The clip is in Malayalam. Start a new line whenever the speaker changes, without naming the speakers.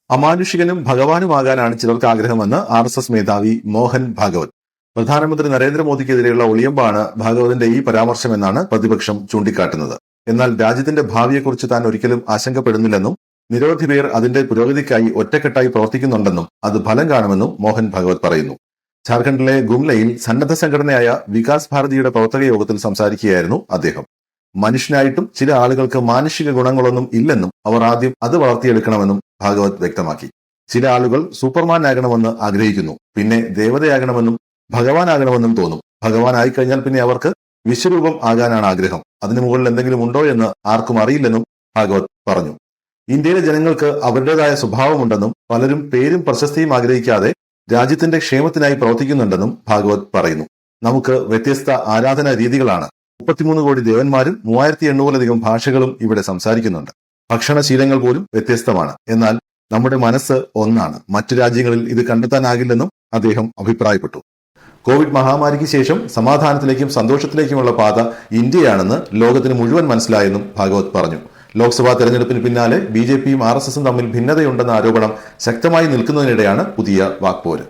അമാനുഷികനും ഭഗവാനുമാകാനാണ് ചിലർക്ക് ആഗ്രഹമെന്ന് RSS മേധാവി മോഹൻ ഭാഗവത്. പ്രധാനമന്ത്രി നരേന്ദ്രമോദിക്കെതിരെയുള്ള ഒളിയമ്പാണ് ഭാഗവതിന്റെ ഈ പരാമർശമെന്നാണ് പ്രതിപക്ഷം ചൂണ്ടിക്കാട്ടുന്നത്. എന്നാൽ രാജ്യത്തിന്റെ ഭാവിയെക്കുറിച്ച് താൻ ഒരിക്കലും ആശങ്കപ്പെടുന്നില്ലെന്നും നിരവധി പേർ അതിന്റെ പുരോഗതിക്കായി ഒറ്റക്കെട്ടായി പ്രവർത്തിക്കുന്നുണ്ടെന്നും അത് ഫലം കാണുമെന്നും മോഹൻ ഭാഗവത് പറയുന്നു. ഝാർഖണ്ഡിലെ ഗുംലയിൽ സന്നദ്ധ സംഘടനയായ വികാസ് ഭാരതിയുടെ പ്രവർത്തക യോഗത്തിൽ സംസാരിക്കുകയായിരുന്നു അദ്ദേഹം. മനുഷ്യനായിട്ടും ചില ആളുകൾക്ക് മാനുഷിക ഗുണങ്ങളൊന്നും ഇല്ലെന്നും അവർ ആദ്യം അത് വളർത്തിയെടുക്കണമെന്നും ഭാഗവത് വ്യക്തമാക്കി. ചില ആളുകൾ സൂപ്പർമാൻ ആകണമെന്ന് ആഗ്രഹിക്കുന്നു, പിന്നെ ദേവതയാകണമെന്നും ഭഗവാനാകണമെന്നും തോന്നും. ഭഗവാൻ ആയിക്കഴിഞ്ഞാൽ പിന്നെ അവർക്ക് വിശ്വരൂപം ആകാനാണ് ആഗ്രഹം. അതിനു മുകളിൽ എന്തെങ്കിലും ഉണ്ടോ എന്ന് ആർക്കും അറിയില്ലെന്നും ഭാഗവത് പറഞ്ഞു. ഇന്ത്യയിലെ ജനങ്ങൾക്ക് അവരുടേതായ സ്വഭാവമുണ്ടെന്നും പലരും പേരും പ്രശസ്തിയും ആഗ്രഹിക്കാതെ രാജ്യത്തിന്റെ ക്ഷേമത്തിനായി പ്രവർത്തിക്കുന്നുണ്ടെന്നും ഭാഗവത് പറയുന്നു. നമുക്ക് വ്യത്യസ്ത ആരാധനാ രീതികളാണ്. 33 കോടി ദേവന്മാരും 3800-ലധികം ഭാഷകളും ഇവിടെ സംസാരിക്കുന്നുണ്ട്. ഭക്ഷണശീലങ്ങൾ പോലും വ്യത്യസ്തമാണ്. എന്നാൽ നമ്മുടെ മനസ്സ് ഒന്നാണ്. മറ്റു രാജ്യങ്ങളിൽ ഇത് കണ്ടെത്താനാകില്ലെന്നും അദ്ദേഹം അഭിപ്രായപ്പെട്ടു. കോവിഡ് മഹാമാരിക്ക് ശേഷം സമാധാനത്തിലേക്കും സന്തോഷത്തിലേക്കുമുള്ള പാത ഇന്ത്യയാണെന്ന് ലോകത്തിന് മുഴുവൻ മനസ്സിലായെന്നും ഭാഗവത് പറഞ്ഞു. ലോക്സഭാ തെരഞ്ഞെടുപ്പിന് പിന്നാലെ BJPയും RSSും തമ്മിൽ ഭിന്നതയുണ്ടെന്ന ആരോപണം ശക്തമായി നിൽക്കുന്നതിനിടെയാണ് പുതിയ വാക്പോര്.